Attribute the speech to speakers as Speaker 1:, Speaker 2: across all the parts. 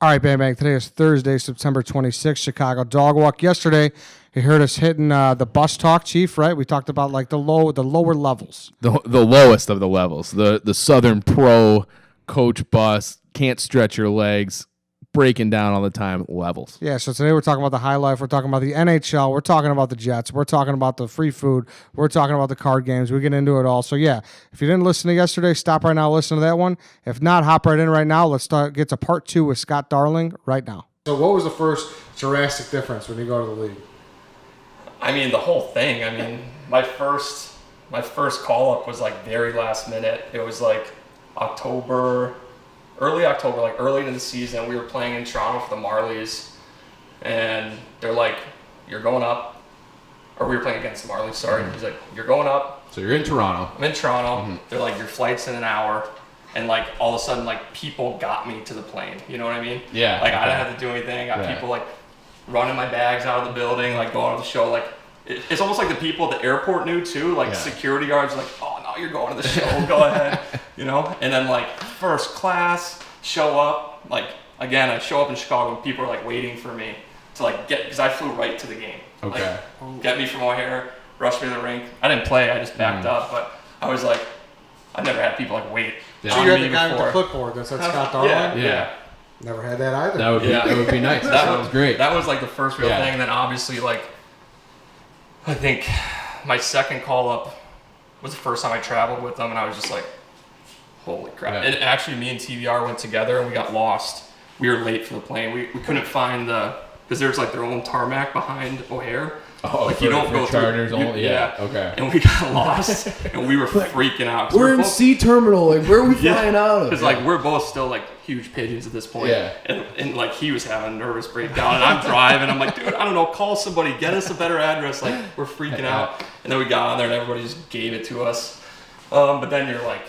Speaker 1: All right, Bang Bang. Today is Thursday, September 26th, Chicago Dog Walk. Yesterday, you heard us hitting the bus talk, Chief, right? We talked about like the lower levels.
Speaker 2: The lowest of the levels. The Southern Pro coach bus, can't stretch your legs, breaking down all the time levels.
Speaker 1: Yeah, so today we're talking about the high life. We're talking about the NHL. We're talking about the Jets. We're talking about the free food. We're talking about the card games. We get into it all. So, yeah, if you didn't listen to yesterday, stop right now, listen to that one. If not, hop right in right now. Let's get to part 2 with Scott Darling right now. So what was the first drastic difference when you go to the league?
Speaker 3: I mean, the whole thing. I mean, my first call-up was like very last minute. It was like early October, like early into the season. We were playing in Toronto for the Marlies, and they're like, "You're going up," or we were playing against the Marlies. Sorry, He's like, "You're going up."
Speaker 2: So you're in Toronto.
Speaker 3: I'm in Toronto. They're like, "Your flight's in an hour," and like all of a sudden, like people got me to the plane. You know what I mean?
Speaker 2: Yeah.
Speaker 3: Like I didn't have to do anything. I got people like running my bags out of the building, like going to the show. Like it's almost like the people at the airport knew too. Like security guards, like, "Oh no, you're going to the show. Go ahead." You know, and then like first class, show up. Like again, I show up in Chicago and people are like waiting for me to like because I flew right to the game.
Speaker 2: Okay.
Speaker 3: Like, get me from O'Hare, rush me to the rink. I didn't play, I just backed up, but I was like, I never had people like wait.
Speaker 1: So you had the guy with the clipboard that said Scott Darling?
Speaker 3: Yeah.
Speaker 1: Never had that either.
Speaker 2: That would be nice. That was great.
Speaker 3: That was like the first real thing, and then obviously like I think my second call up was the first time I traveled with them, and I was just like, holy crap.
Speaker 2: Yeah.
Speaker 3: And actually, me and TVR went together, and we got lost. We were late for the plane. We couldn't find because there's like their own tarmac behind O'Hare.
Speaker 2: Oh,
Speaker 3: like you don't go
Speaker 2: charters
Speaker 3: through.
Speaker 2: Okay.
Speaker 3: And we got lost, and we were freaking out.
Speaker 4: We're in C terminal. Like, where are we flying out of?
Speaker 3: Because like we're both still like huge pigeons at this point.
Speaker 2: Yeah.
Speaker 3: And like he was having a nervous breakdown, and I'm driving. I'm like, dude, I don't know, call somebody, get us a better address. Like we're freaking out. And then we got on there, and everybody just gave it to us. But then you're like,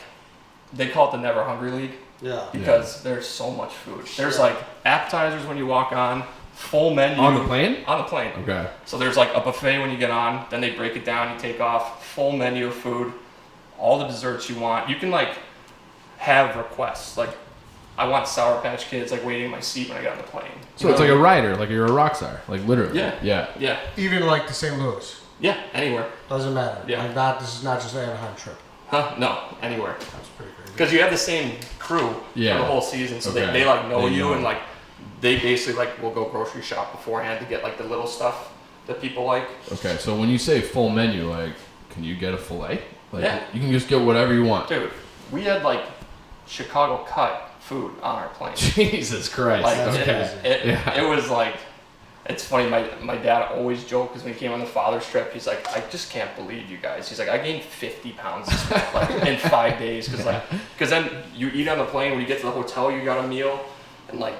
Speaker 3: they call it the Never Hungry League.
Speaker 1: Yeah.
Speaker 3: Because there's so much food. There's like appetizers when you walk on. Full menu.
Speaker 2: On the plane?
Speaker 3: On the plane.
Speaker 2: Okay.
Speaker 3: So there's like a buffet when you get on, then they break it down, you take off, full menu of food, all the desserts you want. You can like have requests. Like I want Sour Patch Kids like waiting in my seat when I get on the plane.
Speaker 2: So it's like a rider, like you're a rock star, like literally.
Speaker 3: Yeah.
Speaker 1: Even like to St. Louis?
Speaker 3: Yeah, anywhere.
Speaker 1: Doesn't matter.
Speaker 3: Yeah.
Speaker 1: Like this is not just an Anaheim trip.
Speaker 3: Huh? No, anywhere.
Speaker 1: That's pretty crazy.
Speaker 3: Because you have the same crew for the whole season, so they like know you and like they basically like will go grocery shop beforehand to get like the little stuff that people like.
Speaker 2: Okay, so when you say full menu, like, can you get a filet? Like, you can just get whatever you want.
Speaker 3: Dude, we had like Chicago cut food on our plane.
Speaker 2: Jesus Christ.
Speaker 3: Like
Speaker 2: okay.
Speaker 3: it was like, it's funny, my dad always joked because when he came on the father's trip, he's like, I just can't believe you guys. He's like, I gained 50 pounds like in 5 days because then you eat on the plane, when you get to the hotel, you got a meal, and like,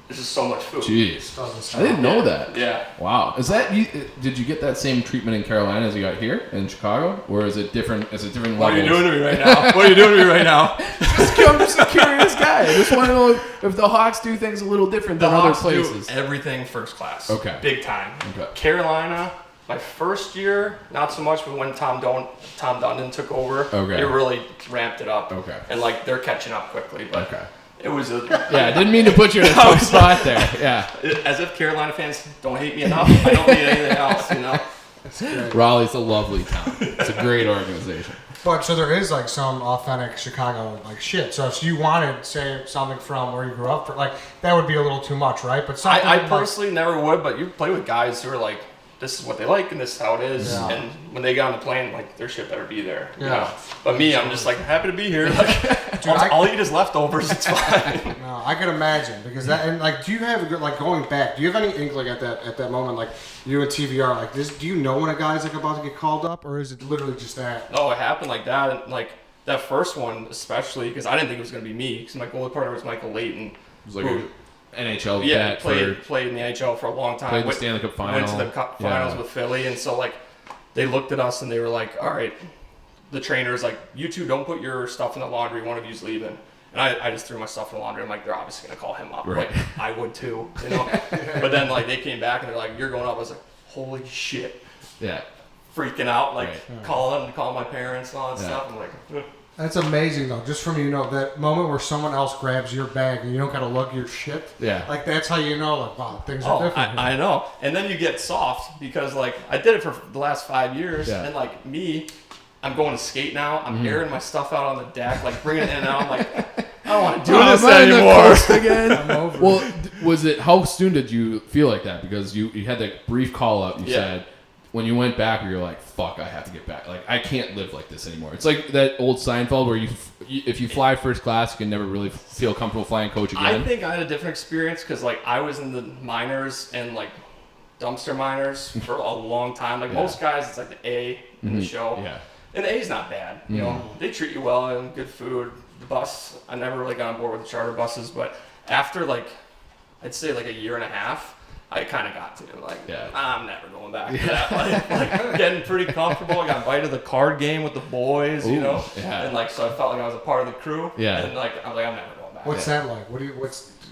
Speaker 3: there's just so much food.
Speaker 2: Jeez. I didn't know that.
Speaker 3: Yeah.
Speaker 2: Wow. Is that did you get that same treatment in Carolina as you got here in Chicago? Or is it different? Is it different
Speaker 3: What
Speaker 2: levels?
Speaker 3: are you doing to me right now? What are you doing to me right now?
Speaker 2: I'm just a curious guy. I just want to know if the Hawks do things a little different than other places.
Speaker 3: Do everything first class.
Speaker 2: Okay.
Speaker 3: Big time.
Speaker 2: Okay.
Speaker 3: Carolina, my first year, not so much, but when Tom Dundon took over,
Speaker 2: Okay.
Speaker 3: it really ramped it up.
Speaker 2: Okay.
Speaker 3: And like they're catching up quickly, but
Speaker 2: Okay.
Speaker 3: it was
Speaker 2: I didn't mean to put you in a tough spot there. Yeah.
Speaker 3: As if Carolina fans don't hate me enough. I don't need anything else, you know.
Speaker 1: That's great.
Speaker 2: Raleigh's a lovely town. It's a great organization.
Speaker 1: But so there is like some authentic Chicago like shit. So if you wanted, say, something from where you grew up, like that would be a little too much, right? But something
Speaker 3: I personally never would, but you play with guys who are like, this is what they like and this is how it is.
Speaker 1: Yeah.
Speaker 3: And when they get on the plane, like their shit better be there.
Speaker 1: Yeah.
Speaker 3: You know? But me, I'm just like happy to be here. Like,
Speaker 1: Dude,
Speaker 3: I'll eat his leftovers. It's fine.
Speaker 1: No, I can imagine because that and like, do you have like going back? Do you have any inkling at that moment, like you and TVR, like this? Do you know when a guy's like about to get called up, or is it literally just that?
Speaker 3: Oh, it happened like that. And like that first one, especially because I didn't think it was gonna be me because my goalie partner was Michael Layton.
Speaker 2: It was like an NHL cat.
Speaker 3: Played in the NHL for a long time.
Speaker 2: Played the Stanley Cup final.
Speaker 3: Went to the finals with Philly, and so like they looked at us and they were like, "All right." The trainer's like, "You two don't put your stuff in the laundry. One of you's leaving." And I just threw my stuff in the laundry. I'm like, they're obviously gonna call him up.
Speaker 2: Right.
Speaker 3: Like I would too, you know. But then like they came back and they're like, "You're going up." I was like, "Holy shit!"
Speaker 2: Yeah.
Speaker 3: Freaking out, like
Speaker 2: Right.
Speaker 3: calling my parents and all that stuff. I'm like,
Speaker 1: That's amazing though. Just from that moment where someone else grabs your bag and you don't gotta lug your shit.
Speaker 2: Yeah.
Speaker 1: Like that's how you know. Like wow, things are different.
Speaker 3: I know. And then you get soft because like I did it for the last 5 years, and like I'm going to skate now. I'm airing my stuff out on the deck, like bringing it in and out. I'm like, I don't want to do this anymore.
Speaker 2: Again.
Speaker 1: I'm over.
Speaker 2: Well, was it? How soon did you feel like that? Because you had that brief call up. You said when you went back, you're like, "Fuck, I have to get back. Like I can't live like this anymore." It's like that old Seinfeld where if you fly first class, you can never really feel comfortable flying coach again.
Speaker 3: I think I had a different experience because like I was in the minors and like dumpster miners for a long time. Like most guys, it's like the A in the show.
Speaker 2: Yeah.
Speaker 3: And the A's not bad. You know, they treat you well and good food. The bus, I never really got on board with the charter buses, but after like, I'd say like a year and a half, I kind of got to it. Like, I'm never going back to that. Like getting pretty comfortable. I got invited to the card game with the boys, and like, so I felt like I was a part of the crew. Yeah. And like, I'm never going back.
Speaker 1: What's that like?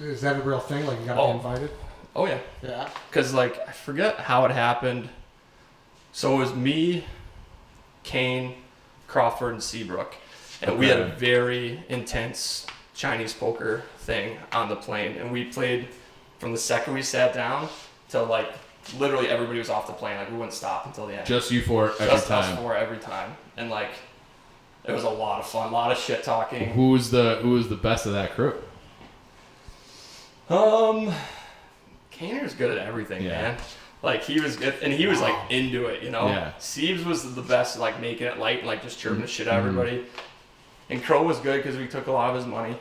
Speaker 1: Is that a real thing? Like you got to be invited?
Speaker 3: Oh yeah.
Speaker 1: Yeah.
Speaker 3: Cause like, I forget how it happened. So it was me, Kane, Crawford, and Seabrook. And we had a very intense Chinese poker thing on the plane. And we played from the second we sat down till like literally everybody was off the plane. Like we wouldn't stop until the end.
Speaker 2: Just you four every
Speaker 3: Just
Speaker 2: time.
Speaker 3: us four every time. And like it was a lot of fun, a lot of shit talking.
Speaker 2: Who was the best of that crew?
Speaker 3: Kaner was good at everything, man. Like he was good, and he was like into it,
Speaker 2: Yeah.
Speaker 3: Siebes was the best, like making it light and like just chirping the shit out of everybody. And Crow was good because we took a lot of his money.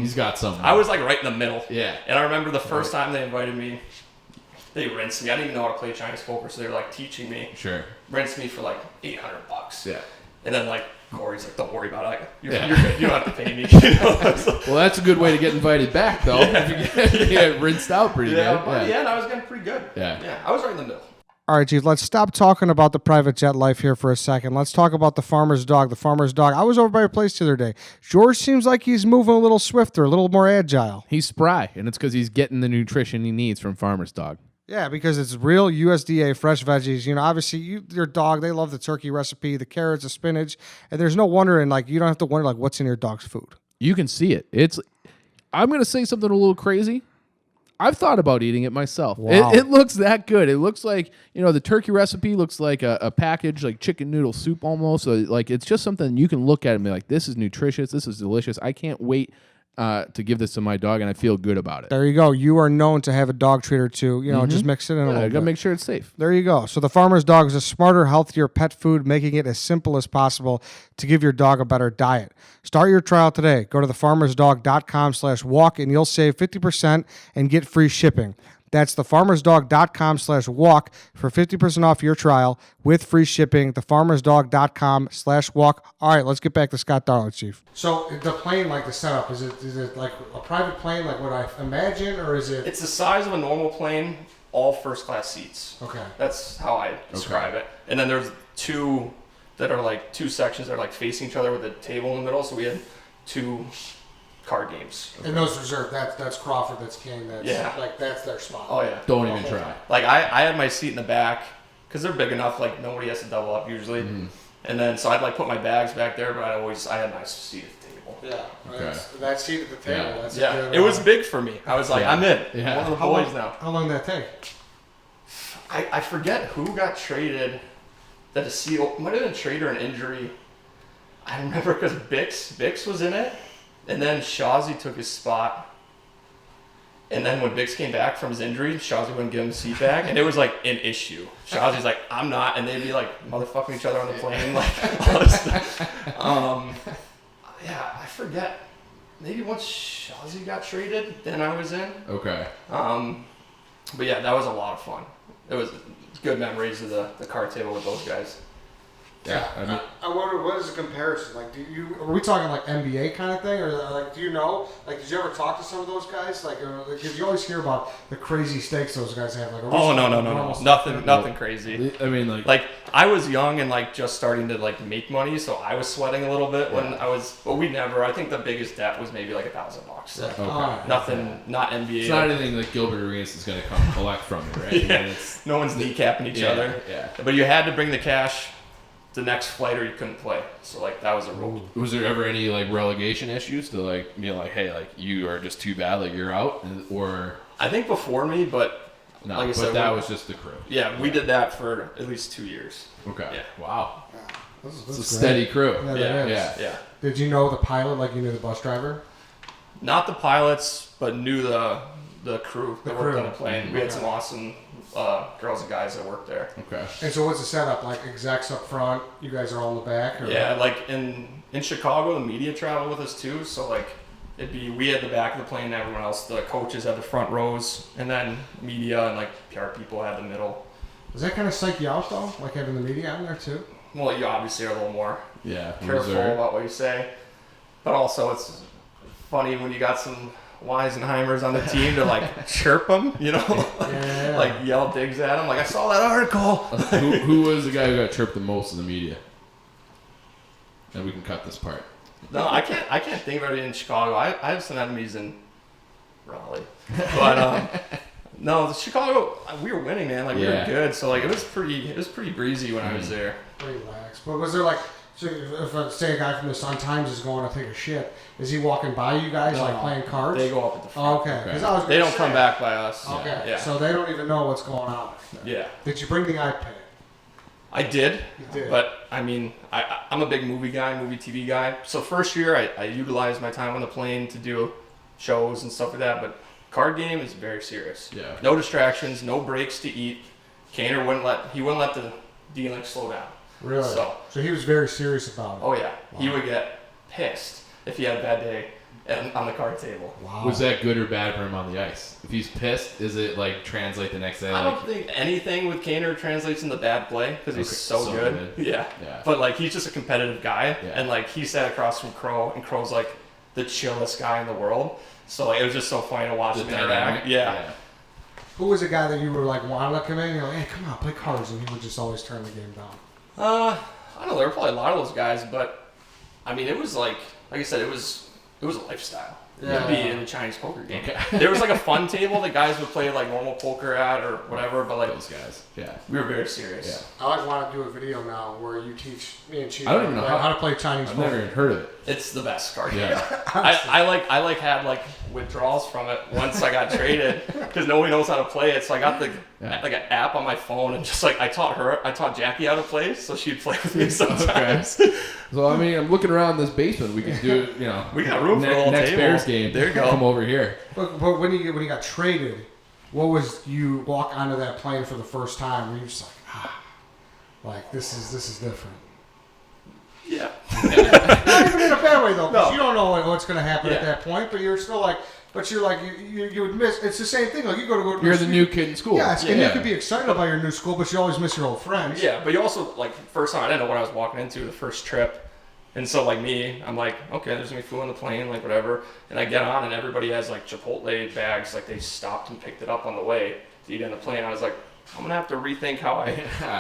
Speaker 2: He's got some.
Speaker 3: I was like right in the middle.
Speaker 2: Yeah.
Speaker 3: And I remember the first time they invited me, they rinsed me. I didn't even know how to play Chinese poker, so they were like teaching me.
Speaker 2: Sure.
Speaker 3: Rinsed me for like $800.
Speaker 2: Yeah.
Speaker 3: And then like Corey's like, don't worry about it. Like, you're good. You don't have to pay me.
Speaker 2: Well, that's a good way to get invited back, though. If you get rinsed out pretty good.
Speaker 3: Yeah, and I was getting pretty good.
Speaker 2: Yeah.
Speaker 3: I was right in the middle.
Speaker 1: All right, Chief, let's stop talking about the private jet life here for a second. Let's talk about the farmer's dog. The farmer's dog. I was over by your place the other day. George seems like he's moving a little swifter, a little more agile.
Speaker 2: He's spry, and it's because he's getting the nutrition he needs from farmer's dog.
Speaker 1: Yeah, because it's real USDA fresh veggies. Obviously, your dog, they love the turkey recipe, the carrots, the spinach, and there's no wonder, and like you don't have to wonder like what's in your dog's food.
Speaker 2: You can see it. I'm going to say something a little crazy. I've thought about eating it myself.
Speaker 1: Wow.
Speaker 2: It looks that good. It looks like, the turkey recipe looks like a package, like chicken noodle soup almost. So, like, it's just something you can look at and be like, this is nutritious. This is delicious. I can't wait to give this to my dog, and I feel good about it.
Speaker 1: There you go. You are known to have a dog treat or two. Just mix it in a little
Speaker 2: I
Speaker 1: bit.
Speaker 2: got to make sure it's safe.
Speaker 1: There you go. So the farmer's dog is a smarter, healthier pet food, making it as simple as possible to give your dog a better diet. Start your trial today. Go to thefarmersdog.com/walk and you'll save 50% and get free shipping. That's thefarmersdog.com/walk for 50% off your trial with free shipping. Thefarmersdog.com/walk. All right, let's get back to Scott Darling, Chief. So the plane, like the setup, is it like a private plane, like what I imagine, or is it?
Speaker 3: It's the size of a normal plane, all first class seats.
Speaker 1: Okay.
Speaker 3: That's how I describe it. And then there's two sections that are like facing each other with a table in the middle. So we had two card games.
Speaker 1: And those reserved. That's Crawford. That's Kane. That's that's their spot.
Speaker 3: Oh yeah.
Speaker 2: Don't even try.
Speaker 3: Like I had my seat in the back because they're big enough. Like nobody has to double up usually. And then so I'd like put my bags back there, but I had a nice seat at the table.
Speaker 1: Yeah.
Speaker 2: Okay.
Speaker 1: That seat at the table.
Speaker 2: Yeah.
Speaker 1: That's
Speaker 3: It was big for me. I was like, I'm in.
Speaker 2: Yeah.
Speaker 3: I'm one of the boys now.
Speaker 1: How long did that take?
Speaker 3: I forget who got traded. That a seal might have been trade or an injury. I remember because Bix was in it, and then Shawzy took his spot. And then when Bix came back from his injury, Shawzy wouldn't give him the seat back, and it was like an issue. Shawzy's like, I'm not, and they'd be like motherfucking each other on the plane, like all this stuff. Yeah, I forget. Maybe once Shawzy got traded, then I was in.
Speaker 2: Okay.
Speaker 3: But yeah, that was a lot of fun. It was good memories of the card table with those guys.
Speaker 2: Yeah.
Speaker 1: I wonder what is the comparison? Like, are we talking like NBA kind of thing, or like, do you know? Like, did you ever talk to some of those guys? Like, because you always hear about the crazy stakes those guys have. Like,
Speaker 3: no, nothing crazy.
Speaker 2: I mean,
Speaker 3: like I was young and like just starting to like make money, so I was sweating a little bit when I was. But we never. I think the biggest debt was maybe like $1,000.
Speaker 2: Okay.
Speaker 3: Nothing, not NBA.
Speaker 2: It's not anything like Gilbert Arenas is going to come collect from you, right?
Speaker 3: Yeah. No one's kneecapping each other.
Speaker 2: Yeah.
Speaker 3: But you had to bring the cash the next flight or you couldn't play. So like that was a rule.
Speaker 2: Was there ever any like relegation issues to like be like, hey, like you are just too bad, like you're out, or
Speaker 3: I think before me, but
Speaker 2: no,
Speaker 3: like I
Speaker 2: but
Speaker 3: said,
Speaker 2: that was just the crew.
Speaker 3: Yeah, we did that for at least 2 years.
Speaker 2: Okay.
Speaker 3: Yeah.
Speaker 2: Wow.
Speaker 1: This
Speaker 2: It's a
Speaker 1: great.
Speaker 2: steady crew.
Speaker 1: Yeah,
Speaker 3: Yeah,
Speaker 1: that is.
Speaker 3: yeah.
Speaker 1: Did you know the pilot like you knew the bus driver?
Speaker 3: Not the pilots, but knew the crew that worked on the plane. We had
Speaker 1: Okay.
Speaker 3: some awesome girls and guys that worked there.
Speaker 2: Okay.
Speaker 1: And so what's the setup? Like execs up front, you guys are all in the back? Or?
Speaker 3: Yeah, like in Chicago, the media traveled with us too. So like we had the back of the plane and everyone else. The coaches had the front rows, and then media and like PR people had the middle.
Speaker 1: Does that kind of psych you out though? Like having the media on there too?
Speaker 3: Well, you obviously are a little more
Speaker 2: Yeah.
Speaker 3: careful about what you say, but also it's funny when you got some Weisenheimers on the team to like chirp them, you know,
Speaker 1: Yeah.
Speaker 3: like yell digs at them. Like I saw that article.
Speaker 2: who was the guy who got chirped the most in the media? And we can cut this part.
Speaker 3: No, I can't think of it in Chicago. I have some enemies in Raleigh, but no, the Chicago we were winning, man. Like we were good, so like it was pretty breezy when I was there.
Speaker 1: Pretty relaxed. But was there like, so if say a guy from the Sun Times is going to take a shit, is he walking by you guys
Speaker 3: No,
Speaker 1: like playing cards?
Speaker 3: They go up at the front.
Speaker 1: Oh, okay. 'Cause I was
Speaker 3: They
Speaker 1: gonna
Speaker 3: don't come
Speaker 1: say-
Speaker 3: back by us.
Speaker 1: Okay.
Speaker 3: Yeah.
Speaker 1: So they don't even know what's going on.
Speaker 3: Yeah.
Speaker 1: Did you bring the iPad?
Speaker 3: I did,
Speaker 1: You did.
Speaker 3: but I mean, I'm a big movie TV guy. So first year, I utilized my time on the plane to do shows and stuff like that. But card game is very serious.
Speaker 2: Yeah.
Speaker 3: No distractions, no breaks to eat. Kaner wouldn't let the dealing slow down.
Speaker 1: Really?
Speaker 3: So
Speaker 1: he was very serious about it.
Speaker 3: oh yeah, he would get pissed if he had a bad day on the card table.
Speaker 1: Wow.
Speaker 2: Was that good or bad for him on the ice? If he's pissed, is it like translate the next day?
Speaker 3: I
Speaker 2: Like,
Speaker 3: don't think anything with Kaner translates into bad play because he's
Speaker 2: Okay,
Speaker 3: so
Speaker 2: so
Speaker 3: good.
Speaker 2: good.
Speaker 3: Yeah.
Speaker 2: Yeah.
Speaker 3: But like he's just a competitive guy,
Speaker 2: Yeah.
Speaker 3: and like he sat across from Crow, and Crow's like the chillest guy in the world. So like it was just so funny to watch
Speaker 2: the
Speaker 3: him
Speaker 2: dynamic?
Speaker 3: interact. Yeah.
Speaker 1: Who was the guy that you were like wanting to come in? You're like, hey, come on, play cards, and he would just always turn the game down.
Speaker 3: I don't know. There were probably a lot of those guys, but I mean, it was like I said, it was a lifestyle.
Speaker 1: Yeah.
Speaker 3: To be in a Chinese poker game.
Speaker 2: Okay.
Speaker 3: There was like a fun table that guys would play like normal poker at or whatever, but like
Speaker 2: those guys. Yeah.
Speaker 3: we were very serious.
Speaker 2: Yeah.
Speaker 1: I like want to do a video now where you teach me and Chief
Speaker 2: I don't even know
Speaker 1: how
Speaker 2: how-
Speaker 1: to play Chinese
Speaker 2: I've
Speaker 1: poker.
Speaker 2: never even heard of it.
Speaker 3: It's the best card game.
Speaker 2: Yeah.
Speaker 3: I had like withdrawals from it once I got traded because nobody knows how to play it. So I got like an app on my phone and just like I taught Jackie how to play, so she'd play with me sometimes.
Speaker 2: So I mean, I'm looking around this basement. We can do, you know,
Speaker 3: We got room for a little
Speaker 2: next
Speaker 3: table.
Speaker 2: Bears game.
Speaker 3: There you go.
Speaker 2: Come over here.
Speaker 1: But when you got traded, what was you walk onto that plane for the first time? Were you just like this is different?
Speaker 3: Yeah.
Speaker 1: Not even in a bad way though, because
Speaker 3: No.
Speaker 1: you don't know what's going to happen at
Speaker 3: Yeah.
Speaker 1: that point. But you're still like, you would miss. It's the same thing. Like you go to
Speaker 2: You're the new kid in school.
Speaker 1: Yes, and you could be excited about your new school, but you always miss your old friends.
Speaker 3: Yeah, but you also like first time I didn't know what I was walking into the first trip. And so like me, I'm like, okay, there's gonna be food on the plane, like whatever. And I get on and everybody has like Chipotle bags, like they stopped and picked it up on the way to eat on the plane. I was like, I'm gonna have to rethink how I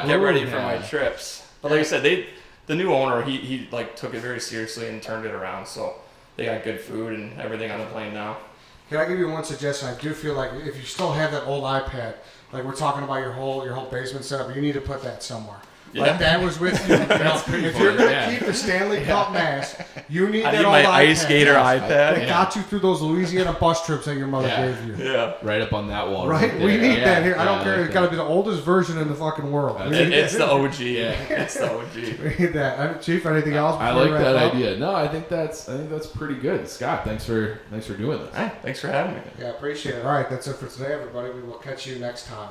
Speaker 3: get ready for my trips. But like I said, the new owner, he like took it very seriously and turned it around. So they got good food and everything on the plane now.
Speaker 1: Can I give you one suggestion? I do feel like if you still have that old iPad, like we're talking about your whole basement setup, you need to put that somewhere.
Speaker 3: Yeah.
Speaker 1: Like that was with you. If you're
Speaker 2: funny,
Speaker 1: gonna keep the Stanley Cup mask, you need
Speaker 3: I
Speaker 1: that
Speaker 3: need
Speaker 1: old
Speaker 3: my
Speaker 1: iPad.
Speaker 3: ice skater
Speaker 1: That
Speaker 3: iPad.
Speaker 1: got you through those Louisiana bus trips that your mother
Speaker 2: Yeah.
Speaker 1: gave you.
Speaker 3: Yeah.
Speaker 2: Right up on that wall.
Speaker 1: Right? We
Speaker 2: there.
Speaker 1: need
Speaker 2: Yeah.
Speaker 1: that here. I don't
Speaker 2: Yeah,
Speaker 1: care.
Speaker 2: like
Speaker 1: It's got to be the oldest version in the fucking world. We need
Speaker 3: It's the
Speaker 1: that.
Speaker 3: OG. It's the OG.
Speaker 1: We need that. Chief, anything else?
Speaker 2: I
Speaker 1: before we
Speaker 2: like
Speaker 1: wrap
Speaker 2: that
Speaker 1: up?
Speaker 2: idea. No, I think that's pretty good. Scott, thanks for doing this.
Speaker 3: Hey, thanks for having me.
Speaker 1: Yeah, appreciate it. All right, that's it for today, everybody. We will catch you next time.